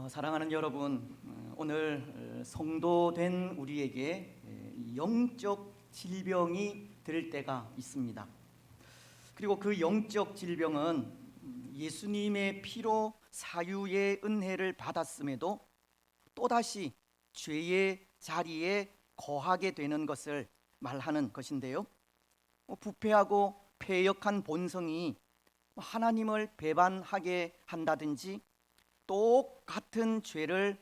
사랑하는 여러분, 오늘 성도된 우리에게 영적 질병이 들 때가 있습니다. 그리고 그 영적 질병은 예수님의 피로 사유의 은혜를 받았음에도 또다시 죄의 자리에 거하게 되는 것을 말하는 것인데요. 부패하고 패역한 본성이 하나님을 배반하게 한다든지 똑같은 죄를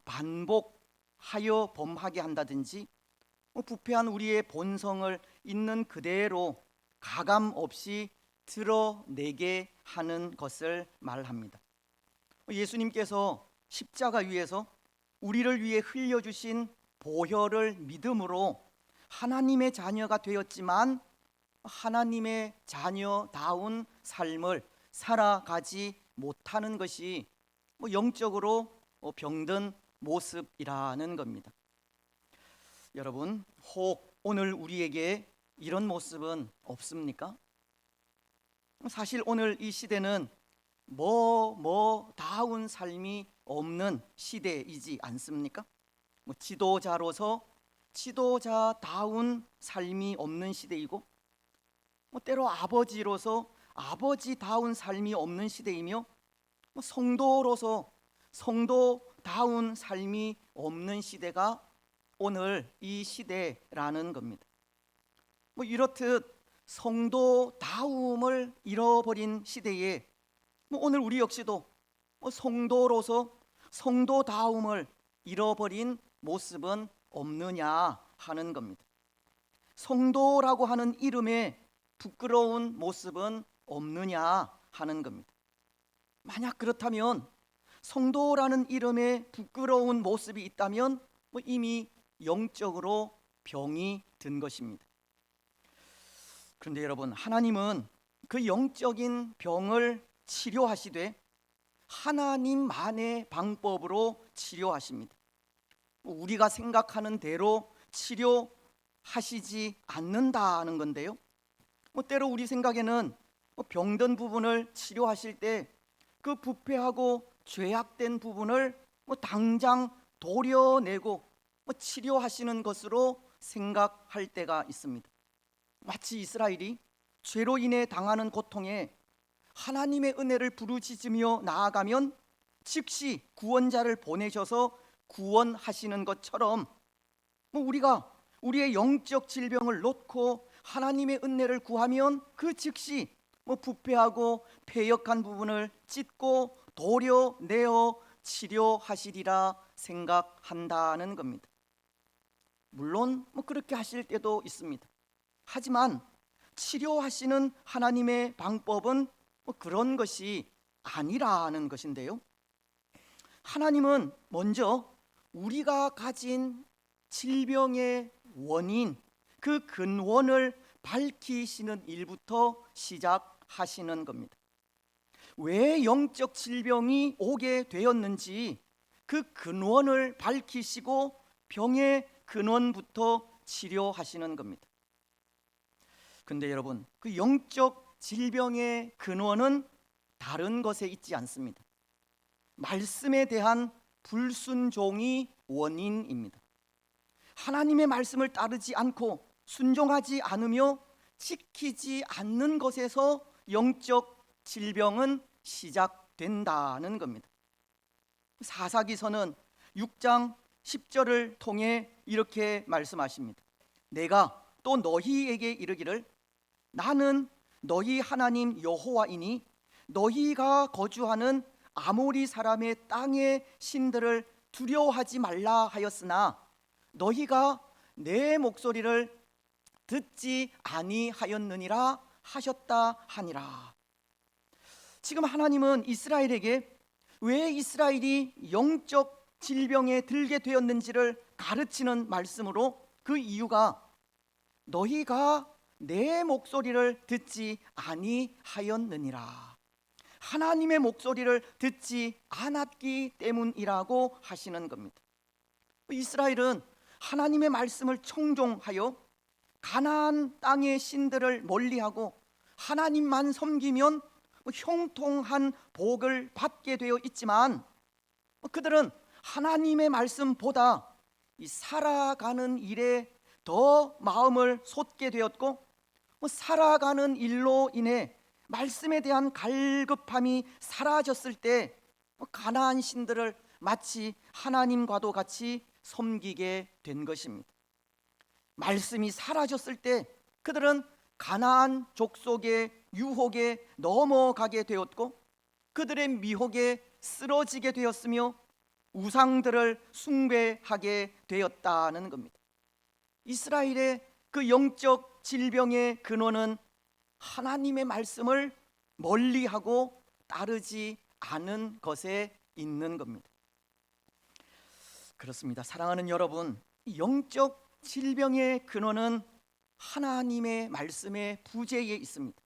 반복하여 범하게 한다든지 부패한 우리의 본성을 있는 그대로 가감 없이 드러내게 하는 것을 말합니다. 예수님께서 십자가 위에서 우리를 위해 흘려주신 보혈을 믿음으로 하나님의 자녀가 되었지만 하나님의 자녀다운 삶을 살아가지 못하는 것이 영적으로 병든 모습이라는 겁니다. 여러분, 혹 오늘 우리에게 이런 모습은 없습니까? 사실 오늘 이 시대는 다운 삶이 없는 시대이지 않습니까? 지도자로서 지도자다운 삶이 없는 시대이고, 때로 아버지로서 아버지다운 삶이 없는 시대이며, 성도로서 성도다운 삶이 없는 시대가 오늘 이 시대라는 겁니다. 이렇듯 성도다움을 잃어버린 시대에 오늘 우리 역시도 성도로서 성도다움을 잃어버린 모습은 없느냐 하는 겁니다. 성도라고 하는 이름에 부끄러운 모습은 없느냐 하는 겁니다. 만약 그렇다면 성도라는 이름에 부끄러운 모습이 있다면 이미 영적으로 병이 든 것입니다. 그런데 여러분, 하나님은 그 영적인 병을 치료하시되 하나님만의 방법으로 치료하십니다. 우리가 생각하는 대로 치료하시지 않는다는 건데요. 때로 우리 생각에는 병든 부분을 치료하실 때 그 부패하고 죄악된 부분을 당장 도려내고 치료하시는 것으로 생각할 때가 있습니다. 마치 이스라엘이 죄로 인해 당하는 고통에 하나님의 은혜를 부르짖으며 나아가면 즉시 구원자를 보내셔서 구원하시는 것처럼 우리가 우리의 영적 질병을 놓고 하나님의 은혜를 구하면 그 즉시 부패하고 패역한 부분을 찢고 도려내어 치료하시리라 생각한다는 겁니다. 물론 그렇게 하실 때도 있습니다. 하지만 치료하시는 하나님의 방법은 그런 것이 아니라는 것인데요. 하나님은 먼저 우리가 가진 질병의 원인, 그 근원을 밝히시는 일부터 시작하시는 겁니다. 왜 영적 질병이 오게 되었는지 그 근원을 밝히시고 병의 근원부터 치료하시는 겁니다. 근데 여러분, 그 영적 질병의 근원은 다른 것에 있지 않습니다. 말씀에 대한 불순종이 원인입니다. 하나님의 말씀을 따르지 않고 순종하지 않으며 지키지 않는 것에서 영적 질병은 시작된다는 겁니다. 사사기서는 6장 10절을 통해 이렇게 말씀하십니다. 내가 또 너희에게 이르기를 나는 너희 하나님 여호와이니 너희가 거주하는 아모리 사람의 땅의 신들을 두려워하지 말라 하였으나 너희가 내 목소리를 듣지 아니하였느니라 하셨다 하니라. 지금 하나님은 이스라엘에게 왜 이스라엘이 영적 질병에 들게 되었는지를 가르치는 말씀으로 그 이유가 너희가 내 목소리를 듣지 아니하였느니라, 하나님의 목소리를 듣지 않았기 때문이라고 하시는 겁니다. 이스라엘은 하나님의 말씀을 청종하여 가나안 땅의 신들을 멀리하고 하나님만 섬기면 형통한 복을 받게 되어 있지만 그들은 하나님의 말씀보다 이 살아가는 일에 더 마음을 쏟게 되었고, 살아가는 일로 인해 말씀에 대한 갈급함이 사라졌을 때 가나안 신들을 마치 하나님과도 같이 섬기게 된 것입니다. 말씀이 사라졌을 때 그들은 가나안 족속의 유혹에 넘어가게 되었고, 그들의 미혹에 쓰러지게 되었으며 우상들을 숭배하게 되었다는 겁니다. 이스라엘의 그 영적 질병의 근원은 하나님의 말씀을 멀리하고 따르지 않은 것에 있는 겁니다. 그렇습니다. 사랑하는 여러분, 영적 질병의 근원은 하나님의 말씀의 부재에 있습니다.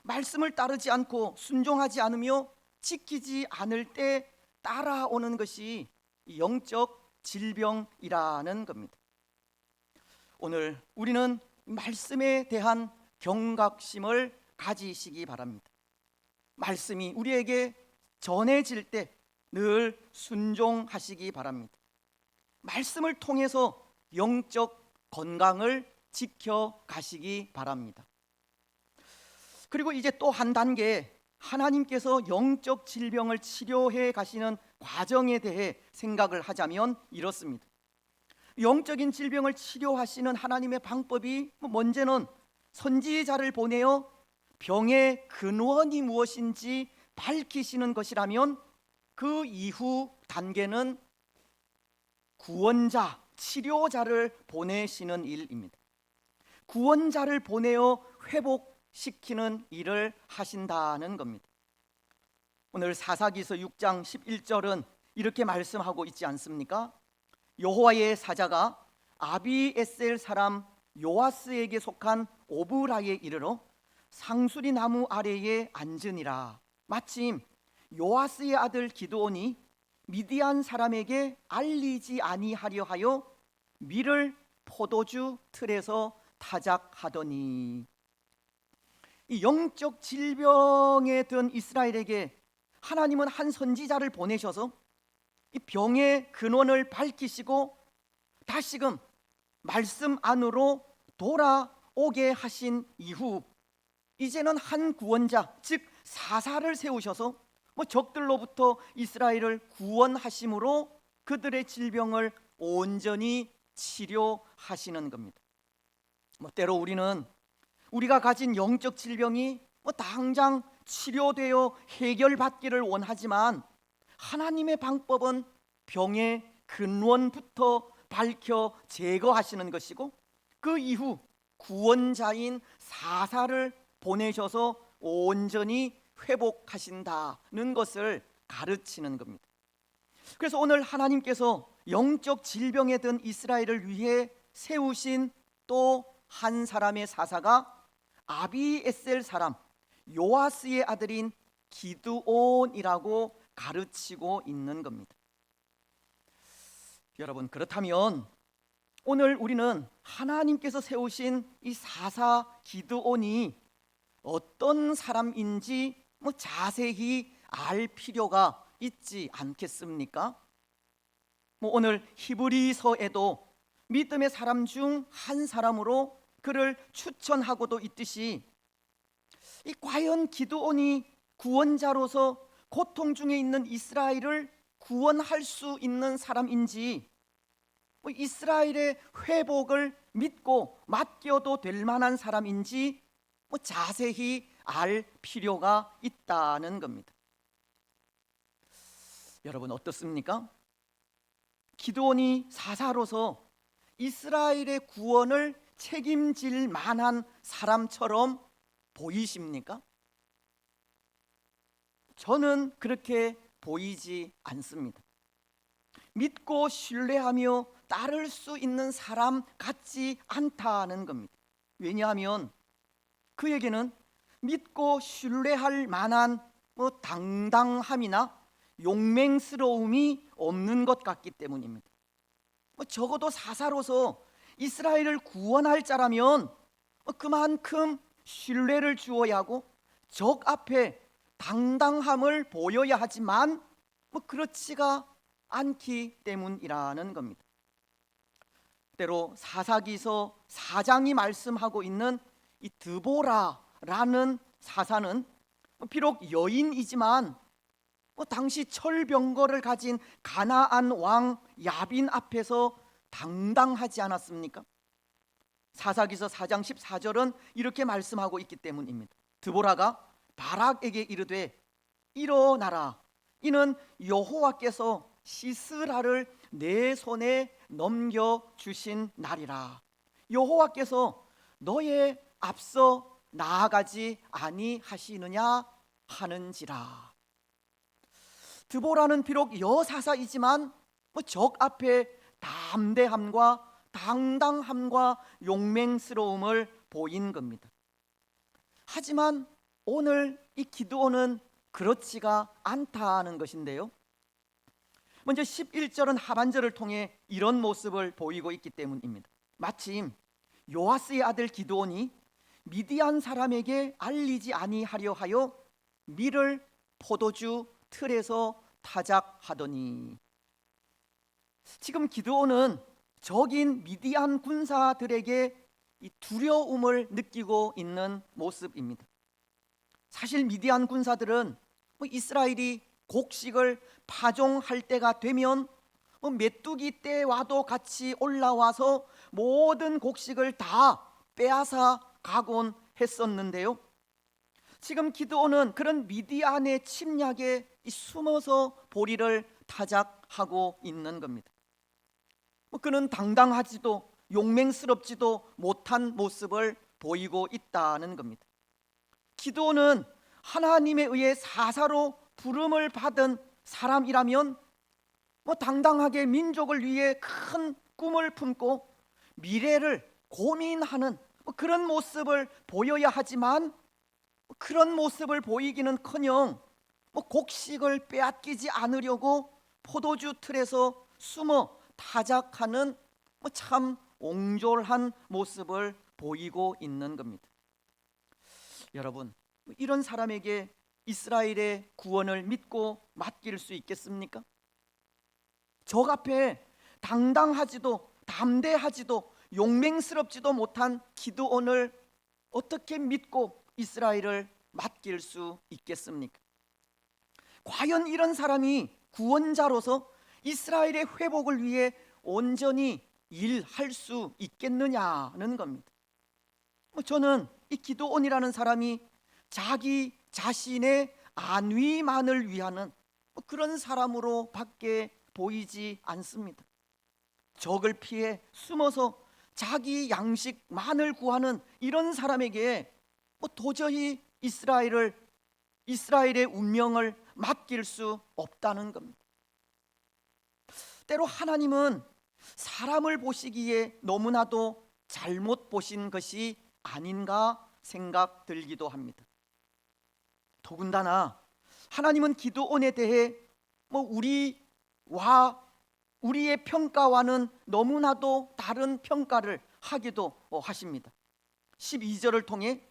말씀을 따르지 않고 순종하지 않으며 지키지 않을 때 따라오는 것이 영적 질병이라는 겁니다. 오늘 우리는 말씀에 대한 경각심을 가지시기 바랍니다. 말씀이 우리에게 전해질 때 늘 순종하시기 바랍니다. 말씀을 통해서 영적 건강을 지켜가시기 바랍니다. 그리고 이제 또 한 단계, 하나님께서 영적 질병을 치료해 가시는 과정에 대해 생각을 하자면 이렇습니다. 영적인 질병을 치료하시는 하나님의 방법이 먼저는 선지자를 보내어 병의 근원이 무엇인지 밝히시는 것이라면, 그 이후 단계는 구원자, 치료자를 보내시는 일입니다. 구원자를 보내어 회복시키는 일을 하신다는 겁니다. 오늘 사사기서 6장 11절은 이렇게 말씀하고 있지 않습니까? 여호와의 사자가 아비에셀 사람 요아스에게 속한 오브라에 이르러 상수리 나무 아래에 앉으니라. 마침 요아스의 아들 기드온이 미디안 사람에게 알리지 아니하려 하여 밀을 포도주 틀에서 타작하더니, 이 영적 질병에 든 이스라엘에게 하나님은 한 선지자를 보내셔서 이 병의 근원을 밝히시고 다시금 말씀 안으로 돌아오게 하신 이후, 이제는 한 구원자, 즉 사사를 세우셔서 적들로부터 이스라엘을 구원하심으로 그들의 질병을 온전히 치료하시는 겁니다. 때로 우리는 우리가 가진 영적 질병이 당장 치료되어 해결받기를 원하지만, 하나님의 방법은 병의 근원부터 밝혀 제거하시는 것이고, 그 이후 구원자인 사사를 보내셔서 온전히 회복하신다는 것을 가르치는 겁니다. 그래서 오늘 하나님께서 영적 질병에 든 이스라엘을 위해 세우신 또 한 사람의 사사가 아비에셀 사람 요아스의 아들인 기드온이라고 가르치고 있는 겁니다. 여러분, 그렇다면 오늘 우리는 하나님께서 세우신 이 사사 기드온이 어떤 사람인지 자세히 알 필요가 있지 않겠습니까? 오늘 히브리서에도 믿음의 사람 중 한 사람으로 그를 추천하고도 있듯이, 과연 기드온이 구원자로서 고통 중에 있는 이스라엘을 구원할 수 있는 사람인지, 이스라엘의 회복을 믿고 맡겨도 될 만한 사람인지 자세히 알 필요가 있다는 겁니다. 여러분, 어떻습니까? 기드온이 사사로서 이스라엘의 구원을 책임질 만한 사람처럼 보이십니까? 저는 그렇게 보이지 않습니다. 믿고 신뢰하며 따를 수 있는 사람 같지 않다는 겁니다. 왜냐하면 그에게는 믿고 신뢰할 만한 당당함이나 용맹스러움이 없는 것 같기 때문입니다. 적어도 사사로서 이스라엘을 구원할 자라면 그만큼 신뢰를 주어야 하고 적 앞에 당당함을 보여야 하지만, 그렇지가 않기 때문이라는 겁니다. 때로 사사기서 4장이 말씀하고 있는 이 드보라라는 사사는 비록 여인이지만 당시 철병거를 가진 가나안 왕 야빈 앞에서 당당하지 않았습니까? 사사기서 4장 14절은 이렇게 말씀하고 있기 때문입니다. 드보라가 바락에게 이르되 일어나라, 이는 여호와께서 시스라를 내 손에 넘겨주신 날이라. 여호와께서 너의 앞서 나아가지 아니하시느냐 하는지라. 드보라는 비록 여사사이지만 적 앞에 담대함과 당당함과 용맹스러움을 보인 겁니다. 하지만 오늘 이 기드온은 그렇지가 않다는 것인데요. 먼저 11절은 하반절을 통해 이런 모습을 보이고 있기 때문입니다. 마침 요아스의 아들 기드온이 미디안 사람에게 알리지 아니하려 하여 밀을 포도주 틀에서 타작하더니, 지금 기드온은 적인 미디안 군사들에게 이 두려움을 느끼고 있는 모습입니다. 사실 미디안 군사들은 이스라엘이 곡식을 파종할 때가 되면 메뚜기 떼와도 같이 올라와서 모든 곡식을 다 빼앗아 가곤 했었는데요. 지금 기드온은 그런 미디안의 침략에 숨어서 보리를 타작하고 있는 겁니다. 그는 당당하지도 용맹스럽지도 못한 모습을 보이고 있다는 겁니다. 기드온은 하나님에 의해 사사로 부름을 받은 사람이라면 당당하게 민족을 위해 큰 꿈을 품고 미래를 고민하는 그런 모습을 보여야 하지만 그런 모습을 보이기는커녕 곡식을 빼앗기지 않으려고 포도주 틀에서 숨어 타작하는 참 옹졸한 모습을 보이고 있는 겁니다. 여러분, 이런 사람에게 이스라엘의 구원을 믿고 맡길 수 있겠습니까? 적 앞에 당당하지도 담대하지도 용맹스럽지도 못한 기드온을 어떻게 믿고 이스라엘을 맡길 수 있겠습니까? 과연 이런 사람이 구원자로서 이스라엘의 회복을 위해 온전히 일할 수 있겠느냐는 겁니다. 저는 이 기드온이라는 사람이 자기 자신의 안위만을 위하는 그런 사람으로 밖에 보이지 않습니다. 적을 피해 숨어서 자기 양식만을 구하는 이런 사람에게 도저히 이스라엘의 운명을 맡길 수 없다는 겁니다. 때로 하나님은 사람을 보시기에 너무나도 잘못 보신 것이 아닌가 생각 들기도 합니다. 더군다나 하나님은 기드온에 대해 우리의 평가와는 너무나도 다른 평가를 하기도 하십니다. 12절을 통해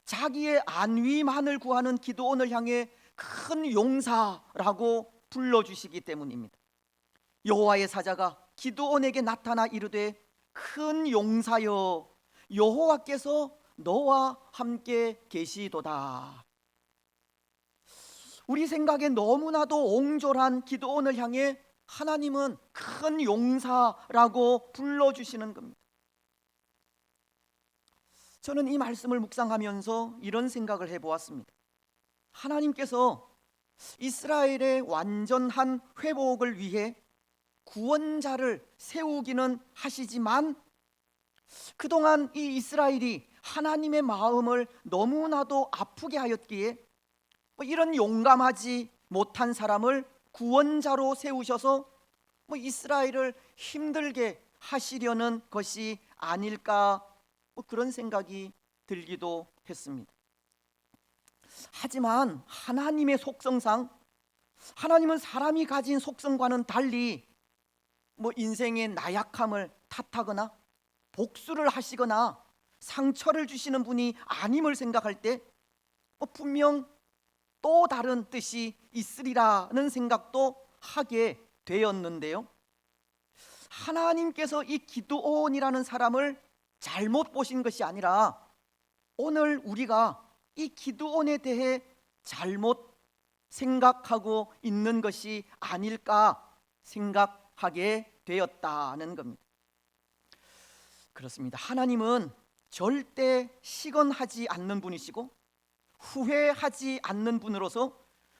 자기의 안위만을 구하는 기드온을 향해 큰 용사라고 불러주시기 때문입니다. 여호와의 사자가 기드온에게 나타나 이르되 큰 용사여, 여호와께서 너와 함께 계시도다. 우리 생각에 너무나도 옹졸한 기드온을 향해 하나님은 큰 용사라고 불러주시는 겁니다. 저는 이 말씀을 묵상하면서 이런 생각을 해보았습니다. 하나님께서 이스라엘의 완전한 회복을 위해 구원자를 세우기는 하시지만 그동안 이 이스라엘이 하나님의 마음을 너무나도 아프게 하였기에 이런 용감하지 못한 사람을 구원자로 세우셔서 이스라엘을 힘들게 하시려는 것이 아닐까, 그런 생각이 들기도 했습니다. 하지만 하나님의 속성상 하나님은 사람이 가진 속성과는 달리 인생의 나약함을 탓하거나 복수를 하시거나 상처를 주시는 분이 아님을 생각할 때 분명 또 다른 뜻이 있으리라는 생각도 하게 되었는데요. 하나님께서 이 기드온이라는 사람을 잘못 보신 것이 아니라 오늘 우리가 이 기드온에 대해 잘못 생각하고 있는 것이 아닐까 생각하게 되었다는 겁니다. 그렇습니다. 하나님은 절대 시건하지 않는 분이시고 후회하지 않는 분으로서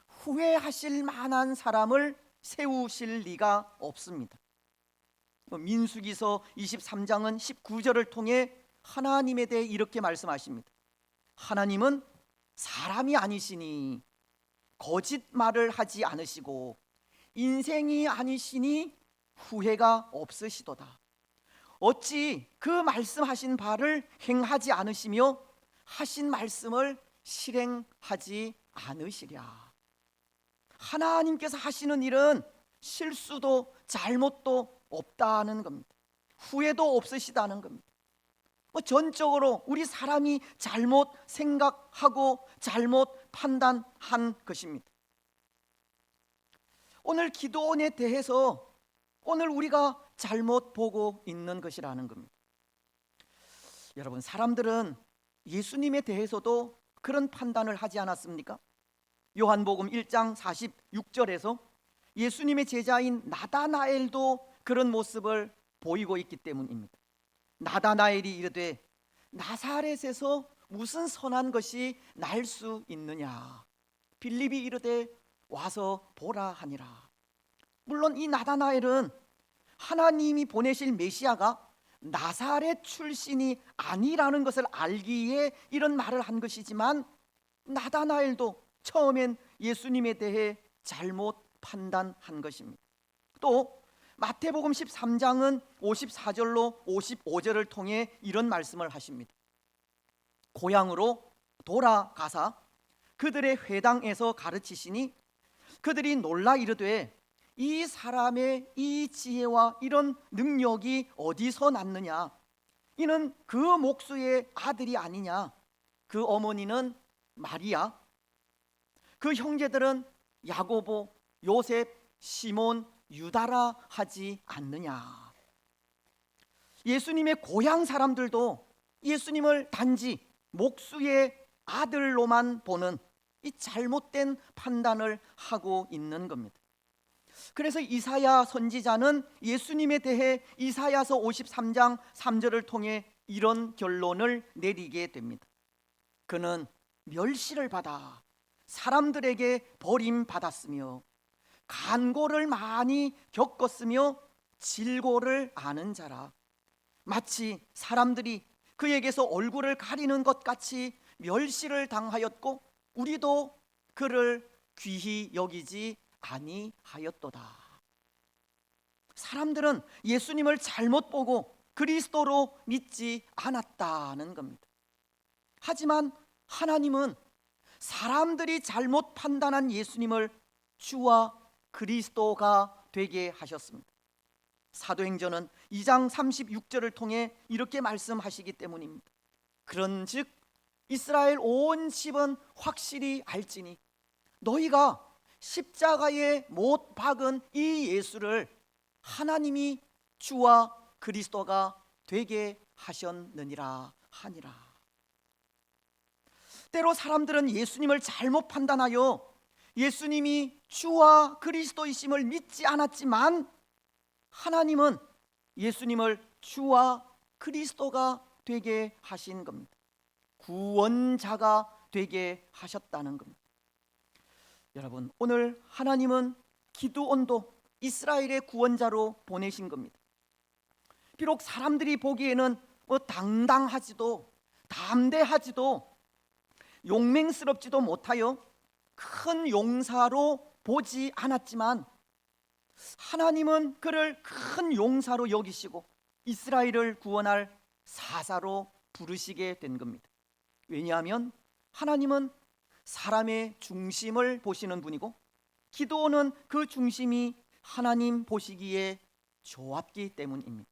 후회하실 만한 사람을 세우실 리가 없습니다. 민수기서 23장은 19절을 통해 하나님에 대해 이렇게 말씀하십니다. 하나님은 사람이 아니시니 거짓말을 하지 않으시고 인생이 아니시니 후회가 없으시도다. 어찌 그 말씀하신 바를 행하지 않으시며 하신 말씀을 실행하지 않으시랴. 하나님께서 하시는 일은 실수도 잘못도 없다는 겁니다. 후회도 없으시다는 겁니다. 전적으로 우리 사람이 잘못 생각하고 잘못 판단한 것입니다. 오늘 기도원에 대해서 오늘 우리가 잘못 보고 있는 것이라는 겁니다. 여러분, 사람들은 예수님에 대해서도 그런 판단을 하지 않았습니까? 요한복음 1장 46절에서 예수님의 제자인 나다나엘도 그런 모습을 보이고 있기 때문입니다. 나다나엘이 이르되 나사렛에서 무슨 선한 것이 날 수 있느냐. 빌립이 이르되 와서 보라 하니라. 물론 이 나다나엘은 하나님이 보내실 메시아가 나사렛 출신이 아니라는 것을 알기에 이런 말을 한 것이지만 나다나엘도 처음엔 예수님에 대해 잘못 판단한 것입니다. 또 마태복음 13장은 54절로 55절을 통해 이런 말씀을 하십니다. 고향으로 돌아가사 그들의 회당에서 가르치시니 그들이 놀라 이르되 이 사람의 이 지혜와 이런 능력이 어디서 났느냐. 이는 그 목수의 아들이 아니냐. 그 어머니는 마리아, 그 형제들은 야고보, 요셉, 시몬, 유다라 하지 않느냐. 예수님의 고향 사람들도 예수님을 단지 목수의 아들로만 보는 이 잘못된 판단을 하고 있는 겁니다. 그래서 이사야 선지자는 예수님에 대해 이사야서 53장 3절을 통해 이런 결론을 내리게 됩니다. 그는 멸시를 받아 사람들에게 버림받았으며 간고를 많이 겪었으며 질고를 아는 자라. 마치 사람들이 그에게서 얼굴을 가리는 것 같이 멸시를 당하였고 우리도 그를 귀히 여기지 아니하였도다. 사람들은 예수님을 잘못 보고 그리스도로 믿지 않았다는 겁니다. 하지만 하나님은 사람들이 잘못 판단한 예수님을 주와 그리스도가 되게 하셨습니다. 사도행전은 2장 36절을 통해 이렇게 말씀하시기 때문입니다. 그런즉 이스라엘 온 집은 확실히 알지니 너희가 십자가에 못 박은 이 예수를 하나님이 주와 그리스도가 되게 하셨느니라 하니라. 때로 사람들은 예수님을 잘못 판단하여 예수님이 주와 그리스도이심을 믿지 않았지만 하나님은 예수님을 주와 그리스도가 되게 하신 겁니다. 구원자가 되게 하셨다는 겁니다. 여러분, 오늘 하나님은 기드온도 이스라엘의 구원자로 보내신 겁니다. 비록 사람들이 보기에는 당당하지도 담대하지도 용맹스럽지도 못하여 큰 용사로 보지 않았지만 하나님은 그를 큰 용사로 여기시고 이스라엘을 구원할 사사로 부르시게 된 겁니다. 왜냐하면 하나님은 사람의 중심을 보시는 분이고 기드온은 그 중심이 하나님 보시기에 좋았기 때문입니다.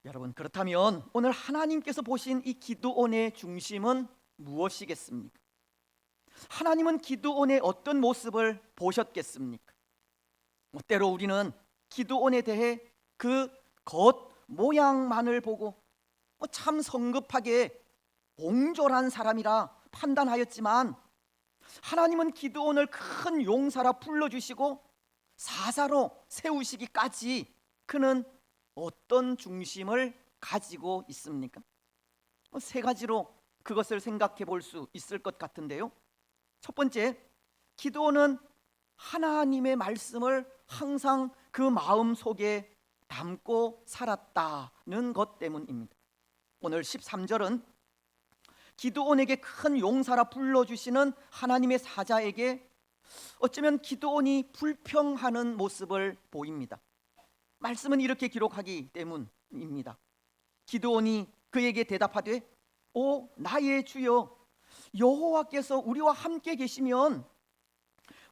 여러분, 그렇다면 오늘 하나님께서 보신 이 기드온의 중심은 무엇이겠습니까? 하나님은 기드온의 어떤 모습을 보셨겠습니까? 때로 우리는 기드온에 대해 그 겉 모양만을 보고 참 성급하게 옹졸한 사람이라 판단하였지만, 하나님은 기드온을 큰 용사라 불러주시고 사사로 세우시기까지 그는 어떤 중심을 가지고 있습니까? 세 가지로 그것을 생각해 볼 수 있을 것 같은데요. 첫 번째, 기드온은 하나님의 말씀을 항상 그 마음 속에 담고 살았다는 것 때문입니다. 오늘 13절은 기드온에게 큰 용사라 불러주시는 하나님의 사자에게 어쩌면 기드온이 불평하는 모습을 보입니다. 말씀은 이렇게 기록하기 때문입니다. 기드온이 그에게 대답하되, 오 나의 주여, 여호와께서 우리와 함께 계시면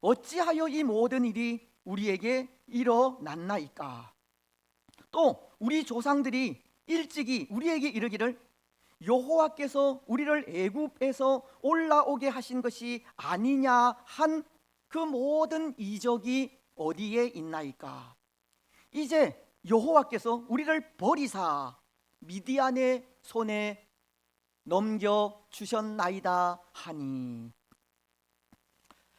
어찌하여 이 모든 일이 우리에게 일어났나이까? 또 우리 조상들이 일찍이 우리에게 이르기를 여호와께서 우리를 애굽에서 올라오게 하신 것이 아니냐 한 그 모든 이적이 어디에 있나이까? 이제 여호와께서 우리를 버리사 미디안의 손에 넘겨 주셨나이다 하니.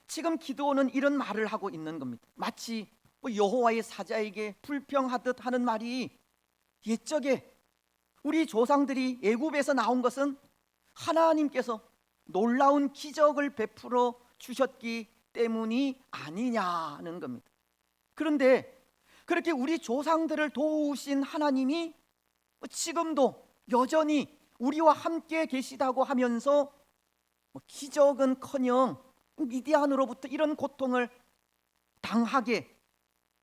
지금 기드온은 이런 말을 하고 있는 겁니다. 마치 여호와의 사자에게 불평하듯 하는 말이, 옛적에 우리 조상들이 애굽에서 나온 것은 하나님께서 놀라운 기적을 베풀어 주셨기 때문이 아니냐는 겁니다. 그런데 그렇게 우리 조상들을 도우신 하나님이 지금도 여전히 우리와 함께 계시다고 하면서 기적은커녕 미디안으로부터 이런 고통을 당하게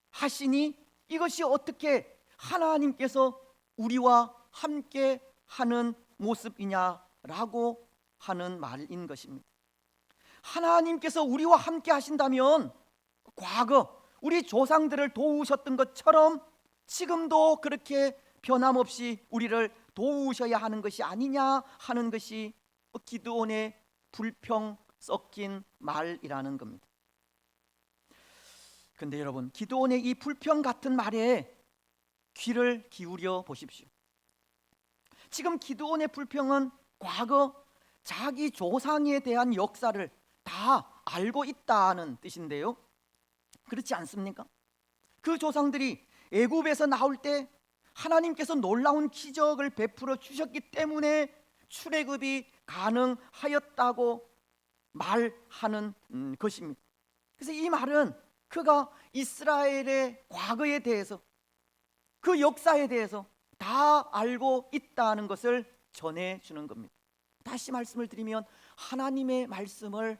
하시니, 이것이 어떻게 하나님께서 우리와 함께 하는 모습이냐라고 하는 말인 것입니다. 하나님께서 우리와 함께 하신다면 과거 우리 조상들을 도우셨던 것처럼 지금도 그렇게 변함없이 우리를 도우셔야 하는 것이 아니냐 하는 것이 기드온의 불평 섞인 말이라는 겁니다. 근데 여러분, 기드온의 이 불평 같은 말에 귀를 기울여 보십시오. 지금 기드온의 불평은 과거 자기 조상에 대한 역사를 다 알고 있다는 뜻인데요, 그렇지 않습니까? 그 조상들이 애굽에서 나올 때 하나님께서 놀라운 기적을 베풀어 주셨기 때문에 출애굽이 가능하였다고 말하는 것입니다. 그래서 이 말은 그가 이스라엘의 과거에 대해서, 그 역사에 대해서 다 알고 있다는 것을 전해주는 겁니다. 다시 말씀을 드리면 하나님의 말씀을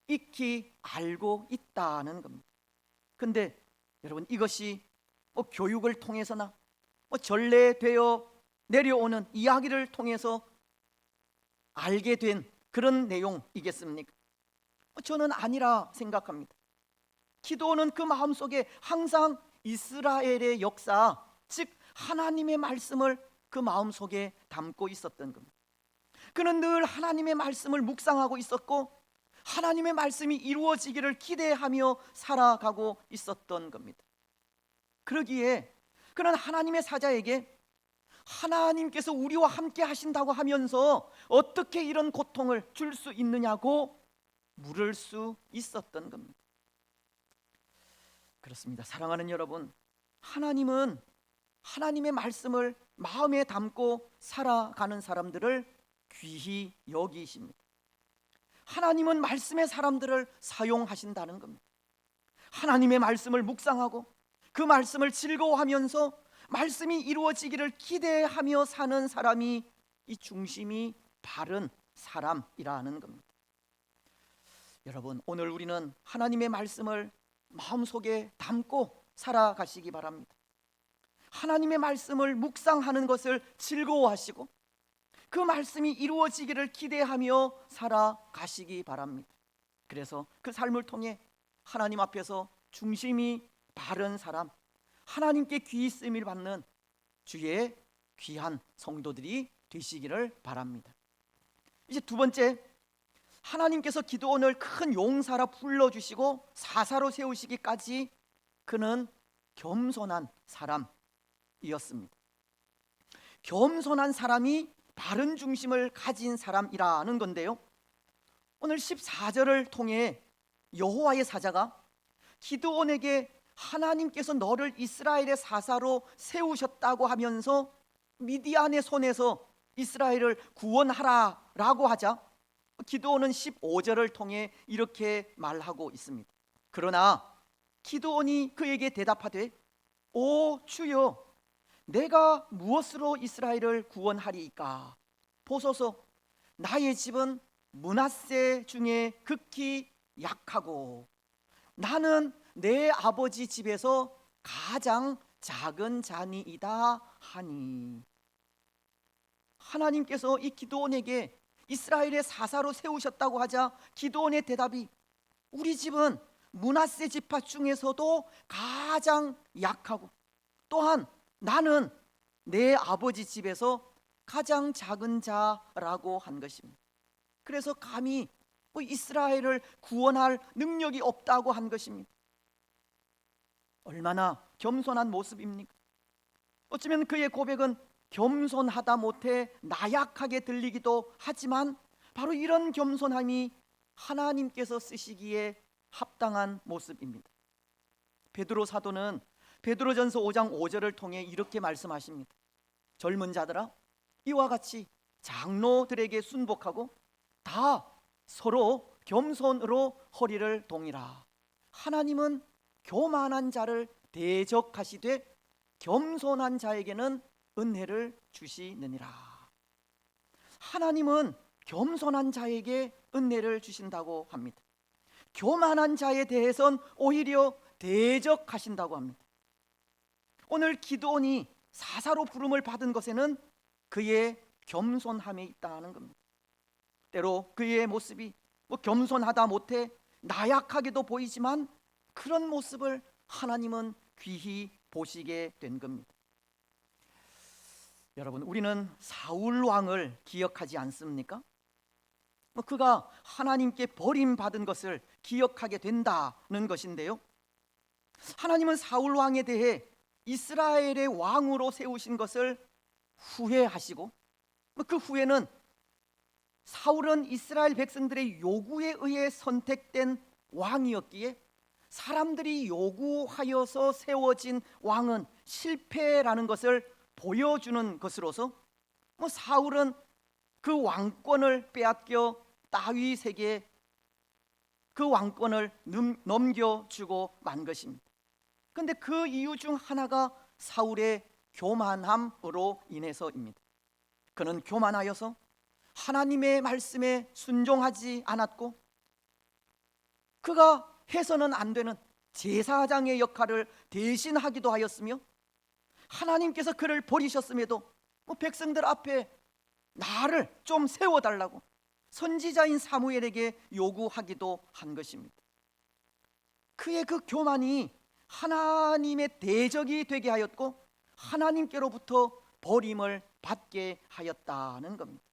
익히 알고 있다는 겁니다. 근데 여러분, 이것이 교육을 통해서나 전래되어 내려오는 이야기를 통해서 알게 된 그런 내용이겠습니까? 저는 아니라 생각합니다. 기드온은 그 마음속에 항상 이스라엘의 역사, 즉 하나님의 말씀을 그 마음속에 담고 있었던 겁니다. 그는 늘 하나님의 말씀을 묵상하고 있었고 하나님의 말씀이 이루어지기를 기대하며 살아가고 있었던 겁니다. 그러기에 그는 하나님의 사자에게 하나님께서 우리와 함께 하신다고 하면서 어떻게 이런 고통을 줄 수 있느냐고 물을 수 있었던 겁니다. 그렇습니다. 사랑하는 여러분, 하나님은 하나님의 말씀을 마음에 담고 살아가는 사람들을 귀히 여기십니다. 하나님은 말씀의 사람들을 사용하신다는 겁니다. 하나님의 말씀을 묵상하고 그 말씀을 즐거워하면서 말씀이 이루어지기를 기대하며 사는 사람이 이 중심이 바른 사람이라는 겁니다. 여러분, 오늘 우리는 하나님의 말씀을 마음속에 담고 살아가시기 바랍니다. 하나님의 말씀을 묵상하는 것을 즐거워하시고 그 말씀이 이루어지기를 기대하며 살아가시기 바랍니다. 그래서 그 삶을 통해 하나님 앞에서 중심이 바른 사람, 하나님께 귀히 쓰임을 받는 주의 귀한 성도들이 되시기를 바랍니다. 이제 두 번째, 하나님께서 기드온을 큰 용사라 불러주시고 사사로 세우시기까지 그는 겸손한 사람이었습니다. 겸손한 사람이 바른 중심을 가진 사람이라는 건데요, 오늘 14절을 통해 여호와의 사자가 기드온에게 하나님께서 너를 이스라엘의 사사로 세우셨다고 하면서 미디안의 손에서 이스라엘을 구원하라라고 하자 기드온은 15절을 통해 이렇게 말하고 있습니다. 그러나 기드온이 그에게 대답하되 오 주여, 내가 무엇으로 이스라엘을 구원하리이까? 보소서, 나의 집은 므낫세 중에 극히 약하고 나는 내 아버지 집에서 가장 작은 자니이다 하니. 하나님께서 이 기드온에게 이스라엘의 사사로 세우셨다고 하자 기드온의 대답이 우리 집은 므낫세 지파 중에서도 가장 약하고 또한 나는 내 아버지 집에서 가장 작은 자라고 한 것입니다. 그래서 감히 이스라엘을 구원할 능력이 없다고 한 것입니다. 얼마나 겸손한 모습입니까? 어쩌면 그의 고백은 겸손하다 못해 나약하게 들리기도 하지만 바로 이런 겸손함이 하나님께서 쓰시기에 합당한 모습입니다. 베드로 사도는 베드로전서 5장 5절을 통해 이렇게 말씀하십니다. 젊은 자들아, 이와 같이 장로들에게 순복하고 다 서로 겸손으로 허리를 동이라. 하나님은 교만한 자를 대적하시되 겸손한 자에게는 은혜를 주시느니라. 하나님은 겸손한 자에게 은혜를 주신다고 합니다. 교만한 자에 대해선 오히려 대적하신다고 합니다. 오늘 기드온이 사사로 부름을 받은 것에는 그의 겸손함에 있다는 겁니다. 때로 그의 모습이 겸손하다 못해 나약하게도 보이지만 그런 모습을 하나님은 귀히 보시게 된 겁니다. 여러분, 우리는 사울 왕을 기억하지 않습니까? 그가 하나님께 버림받은 것을 기억하게 된다는 것인데요, 하나님은 사울 왕에 대해 이스라엘의 왕으로 세우신 것을 후회하시고 그 후에는 사울은 이스라엘 백성들의 요구에 의해 선택된 왕이었기에 사람들이 요구하여서 세워진 왕은 실패라는 것을 보여주는 것으로서 사울은 그 왕권을 빼앗겨 다윗에게 그 왕권을 넘겨주고 만 것입니다. 그런데 그 이유 중 하나가 사울의 교만함으로 인해서입니다. 그는 교만하여서 하나님의 말씀에 순종하지 않았고 그가 해서는 안 되는 제사장의 역할을 대신하기도 하였으며 하나님께서 그를 버리셨음에도 백성들 앞에 나를 좀 세워달라고 선지자인 사무엘에게 요구하기도 한 것입니다. 그의 그 교만이 하나님의 대적이 되게 하였고 하나님께로부터 버림을 받게 하였다는 겁니다.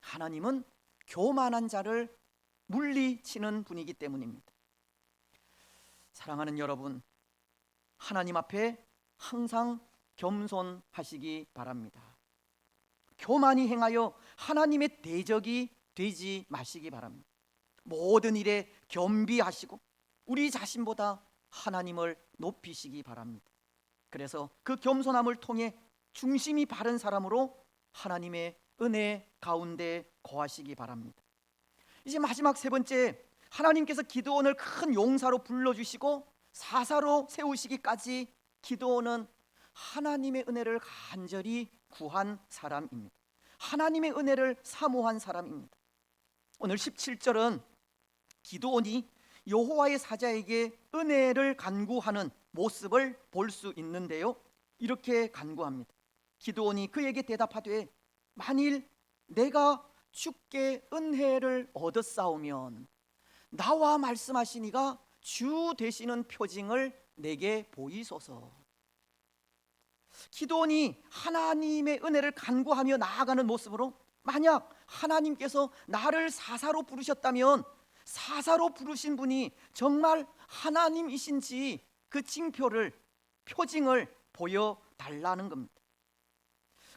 하나님은 교만한 자를 물리치는 분이기 때문입니다. 사랑하는 여러분, 하나님 앞에 항상 겸손하시기 바랍니다. 교만이 행하여 하나님의 대적이 되지 마시기 바랍니다. 모든 일에 겸비하시고 우리 자신보다 하나님을 높이시기 바랍니다. 그래서 그 겸손함을 통해 중심이 바른 사람으로 하나님의 은혜 가운데 거하시기 바랍니다. 이제 마지막 세 번째, 하나님께서 기드온을 큰 용사로 불러주시고 사사로 세우시기까지 기드온은 하나님의 은혜를 간절히 구한 사람입니다. 하나님의 은혜를 사모한 사람입니다. 오늘 17절은 기드온이 여호와의 사자에게 은혜를 간구하는 모습을 볼 수 있는데요, 이렇게 간구합니다. 기드온이 그에게 대답하되 만일 내가 주께 은혜를 얻었사오면 나와 말씀하시니가 주 되시는 표징을 내게 보이소서. 기드온이 하나님의 은혜를 간구하며 나아가는 모습으로 만약 하나님께서 나를 사사로 부르셨다면 사사로 부르신 분이 정말 하나님이신지 그 징표를, 표징을 보여달라는 겁니다.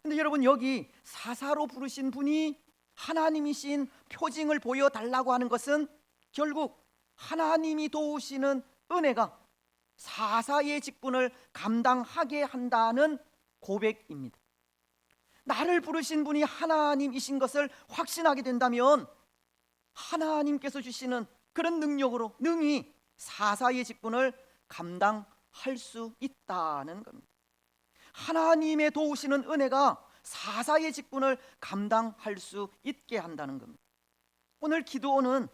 근데 여러분, 여기 사사로 부르신 분이 하나님이신 표징을 보여달라고 하는 것은 결국 하나님이 도우시는 은혜가 사사의 직분을 감당하게 한다는 고백입니다. 나를 부르신 분이 하나님이신 것을 확신하게 된다면 하나님께서 주시는 그런 능력으로 능히 사사의 직분을 감당할 수 있다는 겁니다. 하나님의 도우시는 은혜가 사사의 직분을 감당할 수 있게 한다는 겁니다. 오늘 기도는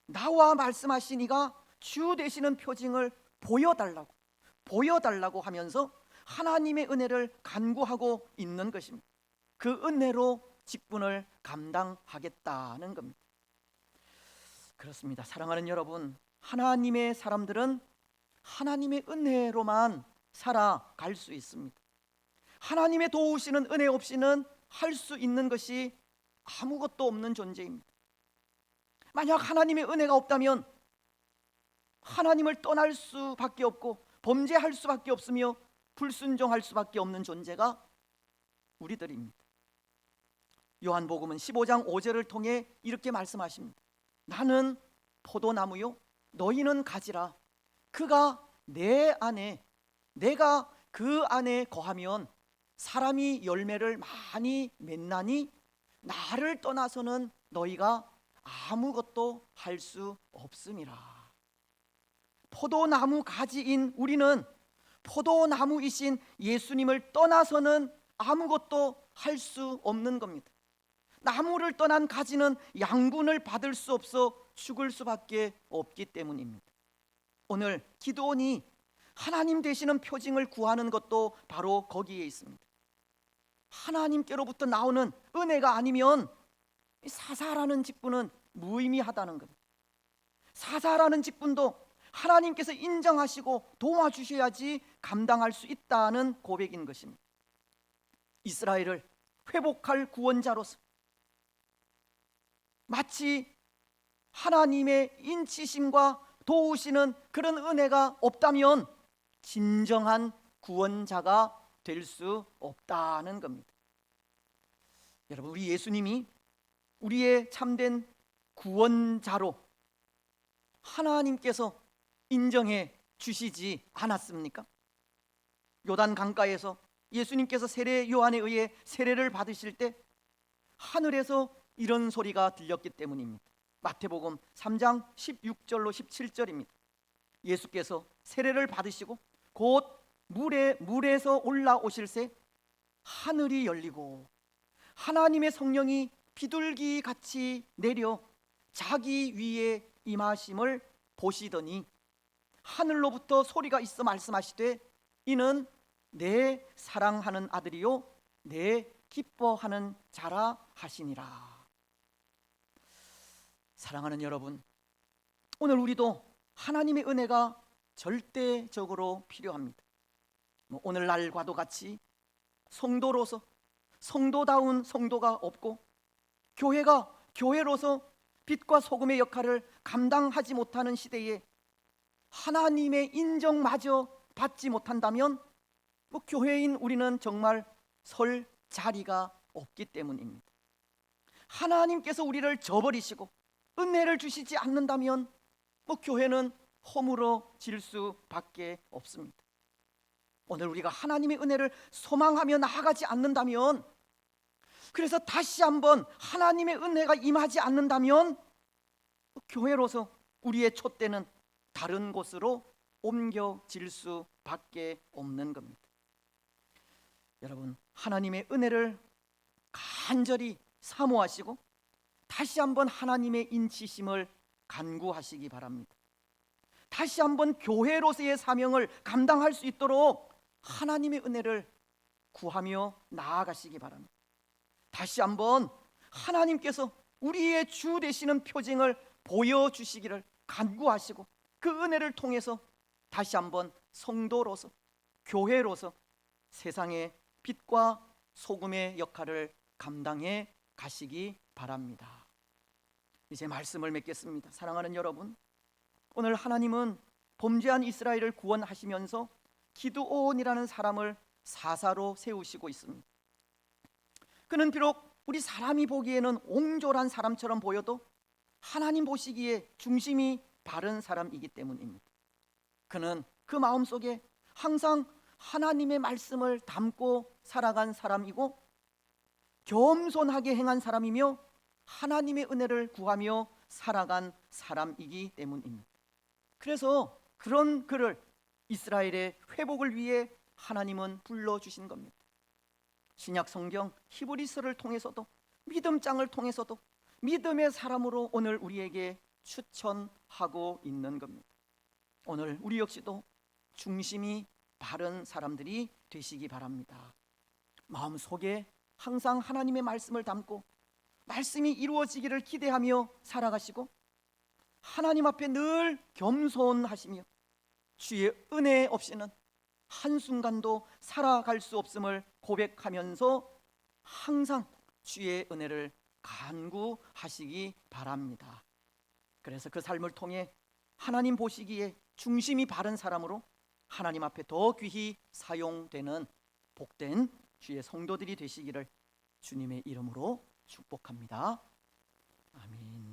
나와 말씀하신 이가 주 되시는 표징을 보여달라고 하면서 하나님의 은혜를 간구하고 있는 것입니다. 그 은혜로 직분을 감당하겠다는 겁니다. 그렇습니다. 사랑하는 여러분, 하나님의 사람들은 하나님의 은혜로만 살아갈 수 있습니다. 하나님의 도우시는 은혜 없이는 할 수 있는 것이 아무것도 없는 존재입니다. 만약 하나님의 은혜가 없다면 하나님을 떠날 수밖에 없고 범죄할 수밖에 없으며 불순종할 수밖에 없는 존재가 우리들입니다. 요한복음은 15장 5절을 통해 이렇게 말씀하십니다. 나는 포도나무요 너희는 가지라. 그가 내 안에, 내가 그 안에 거하면 사람이 열매를 많이 맺나니 나를 떠나서는 너희가 아무것도 할 수 없음이라. 포도나무 가지인 우리는 포도나무이신 예수님을 떠나서는 아무것도 할 수 없는 겁니다. 나무를 떠난 가지는 양분을 받을 수 없어 죽을 수밖에 없기 때문입니다. 오늘 기도원이 하나님 되시는 표징을 구하는 것도 바로 거기에 있습니다. 하나님께로부터 나오는 은혜가 아니면 사사라는 직분은 무의미하다는 겁니다. 사사라는 직분도 하나님께서 인정하시고 도와주셔야지 감당할 수 있다는 고백인 것입니다. 이스라엘을 회복할 구원자로서 마치 하나님의 인치심과 도우시는 그런 은혜가 없다면 진정한 구원자가 될 수 없다는 겁니다. 여러분, 우리 예수님이 우리의 참된 구원자로 하나님께서 인정해 주시지 않았습니까? 요단 강가에서 예수님께서 세례 요한에 의해 세례를 받으실 때 하늘에서 이런 소리가 들렸기 때문입니다. 마태복음 3장 16절로 17절입니다. 예수께서 세례를 받으시고 곧 물에서 올라오실새 하늘이 열리고 하나님의 성령이 비둘기 같이 내려 자기 위에 임하심을 보시더니 하늘로부터 소리가 있어 말씀하시되 이는 내 사랑하는 아들이요 내 기뻐하는 자라 하시니라. 사랑하는 여러분, 오늘 우리도 하나님의 은혜가 절대적으로 필요합니다. 오늘날과도 같이 성도로서 성도다운 성도가 없고 교회가 교회로서 빛과 소금의 역할을 감당하지 못하는 시대에 하나님의 인정마저 받지 못한다면 교회인 우리는 정말 설 자리가 없기 때문입니다. 하나님께서 우리를 저버리시고 은혜를 주시지 않는다면 교회는 허물어질 수밖에 없습니다. 오늘 우리가 하나님의 은혜를 소망하며 나아가지 않는다면, 그래서 다시 한번 하나님의 은혜가 임하지 않는다면 교회로서 우리의 촛대는 다른 곳으로 옮겨질 수밖에 없는 겁니다. 여러분, 하나님의 은혜를 간절히 사모하시고 다시 한번 하나님의 인치심을 간구하시기 바랍니다. 다시 한번 교회로서의 사명을 감당할 수 있도록 하나님의 은혜를 구하며 나아가시기 바랍니다. 다시 한번 하나님께서 우리의 주 되시는 표징을 보여주시기를 간구하시고 그 은혜를 통해서 다시 한번 성도로서 교회로서 세상의 빛과 소금의 역할을 감당해 가시기 바랍니다. 이제 말씀을 맺겠습니다. 사랑하는 여러분, 오늘 하나님은 범죄한 이스라엘을 구원하시면서 기드온이라는 사람을 사사로 세우시고 있습니다. 그는 비록 우리 사람이 보기에는 옹졸한 사람처럼 보여도 하나님 보시기에 중심이 바른 사람이기 때문입니다. 그는 그 마음속에 항상 하나님의 말씀을 담고 살아간 사람이고 겸손하게 행한 사람이며 하나님의 은혜를 구하며 살아간 사람이기 때문입니다. 그래서 그런 그를 이스라엘의 회복을 위해 하나님은 불러주신 겁니다. 신약 성경 히브리서를 통해서도 믿음장을 통해서도 믿음의 사람으로 오늘 우리에게 추천하고 있는 겁니다. 오늘 우리 역시도 중심이 바른 사람들이 되시기 바랍니다. 마음속에 항상 하나님의 말씀을 담고 말씀이 이루어지기를 기대하며 살아가시고 하나님 앞에 늘 겸손하시며 주의 은혜 없이는 한순간도 살아갈 수 없음을 고백하면서 항상 주의 은혜를 간구하시기 바랍니다. 그래서 그 삶을 통해 하나님 보시기에 중심이 바른 사람으로 하나님 앞에 더 귀히 사용되는 복된 주의 성도들이 되시기를 주님의 이름으로 축복합니다. 아멘.